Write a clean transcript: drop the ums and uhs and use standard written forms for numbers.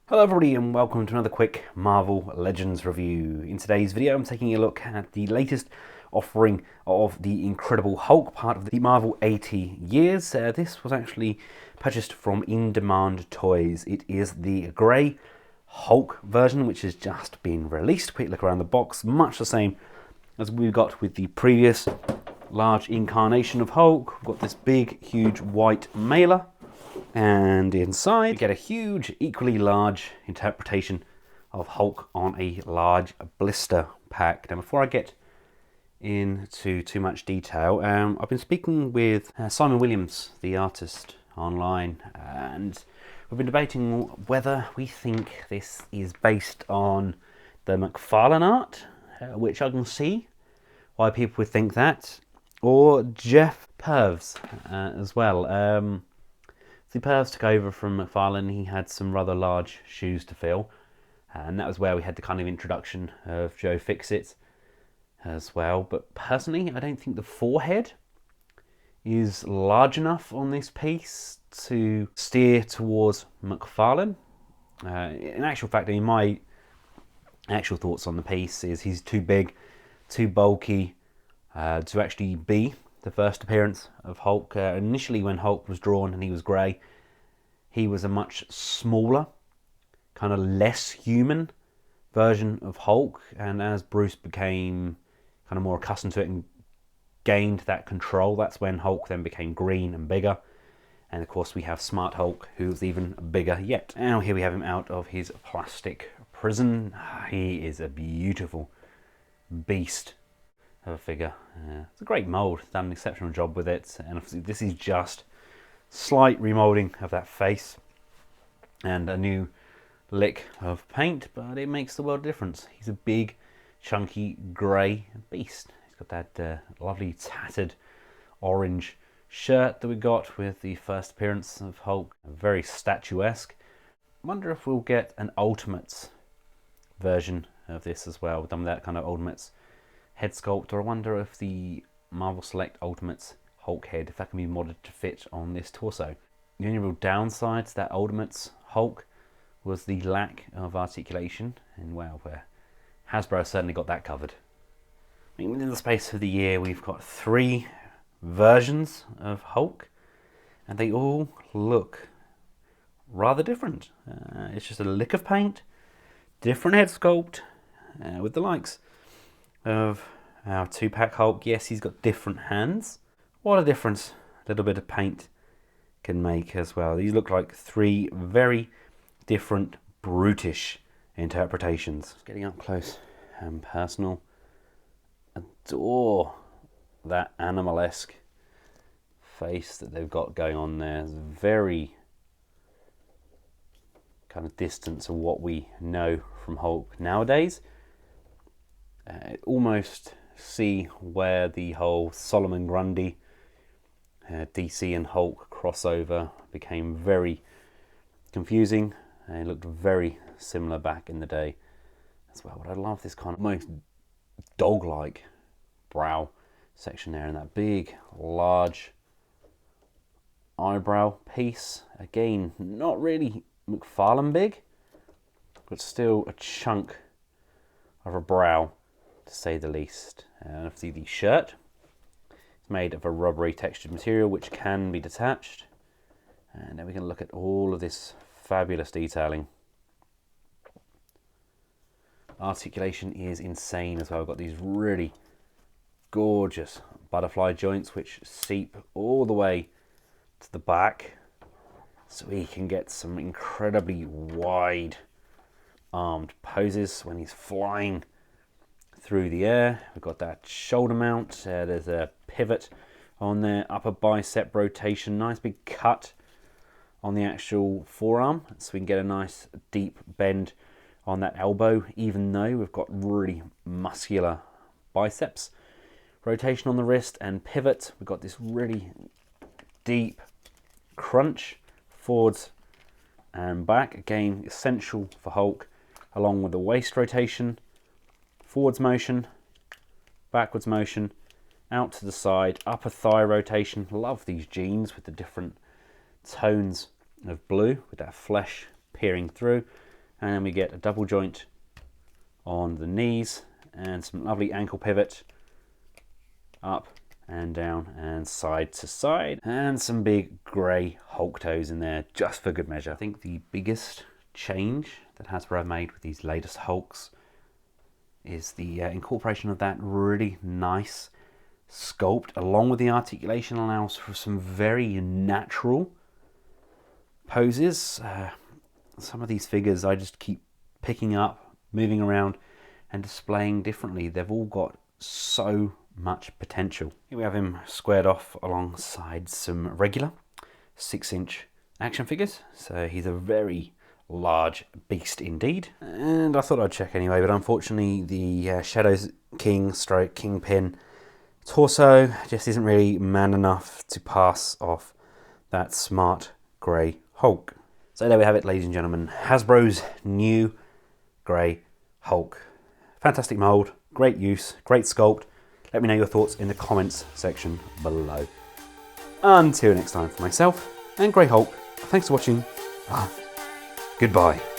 Hello everybody and welcome to another quick Marvel Legends review. In today's video I'm taking a look at the latest offering of the Incredible Hulk, part of the Marvel 80 years. This was actually purchased from In Demand Toys. It is the grey Hulk version which has just been released. Quick look around the box, much the same as we got with the previous large incarnation of Hulk. We've got this big huge white mailer. And inside, you get a huge, equally large interpretation of Hulk on a large blister pack. Now, before I get into too much detail, I've been speaking with Simon Williams, the artist, online, and we've been debating whether we think this is based on the McFarlane art, which I can see why people would think that, or Jeff Purves as well. The Purves took over from McFarlane. He had some rather large shoes to fill, and that was where we had the kind of introduction of Joe Fixit as well. But personally, I don't think the forehead is large enough on this piece to steer towards McFarlane. In actual fact, my actual thoughts on the piece is he's too big, too bulky to actually be the first appearance of Hulk. Initially when Hulk was drawn and he was grey, he was a much smaller, kind of less human version of Hulk, and as Bruce became kind of more accustomed to it and gained that control, that's when Hulk then became green and bigger. And of course we have Smart Hulk, who's even bigger yet. Now here we have him out of his plastic prison. He is a beautiful beast of a figure. It's a great mould, done an exceptional job with it, and obviously this is just slight remoulding of that face and a new lick of paint, but it makes the world of difference. He's a big, chunky, grey beast. He's got that lovely tattered orange shirt that we got with the first appearance of Hulk, very statuesque. I wonder if we'll get an Ultimates version of this as well, done with that kind of Ultimates head sculpt, or I wonder if the Marvel Select Ultimates Hulk head, if that can be modded to fit on this torso. The only real downside to that Ultimates Hulk was the lack of articulation, and well, Hasbro certainly got that covered. I mean, within the space of the year we've got 3 versions of Hulk, and they all look rather different. It's just a lick of paint, different head sculpt, with the likes of our 2-pack Hulk. Yes, he's got different hands. What a difference a little bit of paint can make as well. These look like 3 very different, brutish interpretations. Getting up close and personal. Adore that animal-esque face that they've got going on there. It's very kind of distant to what we know from Hulk nowadays. Almost see where the whole Solomon Grundy DC and Hulk crossover became very confusing. It looked very similar back in the day as well. But I love this kind of almost dog-like brow section there, and that big, large eyebrow piece. Again, not really McFarlane big, but still a chunk of a brow, to say the least. And obviously the shirt is made of a rubbery textured material which can be detached, and then we can look at all of this fabulous detailing. Articulation is insane as well. We've got these really gorgeous butterfly joints which seep all the way to the back, so we can get some incredibly wide armed poses when he's flying through the air. We've got that shoulder mount, there's a pivot on there, upper bicep rotation, nice big cut on the actual forearm, so we can get a nice deep bend on that elbow, even though we've got really muscular biceps. Rotation on the wrist and pivot, we've got this really deep crunch forwards and back, again essential for Hulk, along with the waist rotation, forwards motion, backwards motion, out to the side, upper thigh rotation. Love these jeans with the different tones of blue with that flesh peering through. And then we get a double joint on the knees and some lovely ankle pivot up and down and side to side, and some big grey Hulk toes in there just for good measure. I think the biggest change that Hasbro have made with these latest Hulks is the incorporation of that really nice sculpt, along with the articulation, allows for some very natural poses. Some of these figures I just keep picking up, moving around and displaying differently. They've all got so much potential. Here we have him squared off alongside some regular 6-inch action figures. So he's a very large beast indeed. And I thought I'd check anyway, but unfortunately the Shadows King / Kingpin torso just isn't really man enough to pass off that smart grey Hulk. So there we have it, ladies and gentlemen. Hasbro's new grey Hulk. Fantastic mould, great use, great sculpt. Let me know your thoughts in the comments section below. Until next time, for myself and Grey Hulk, thanks for watching. Goodbye.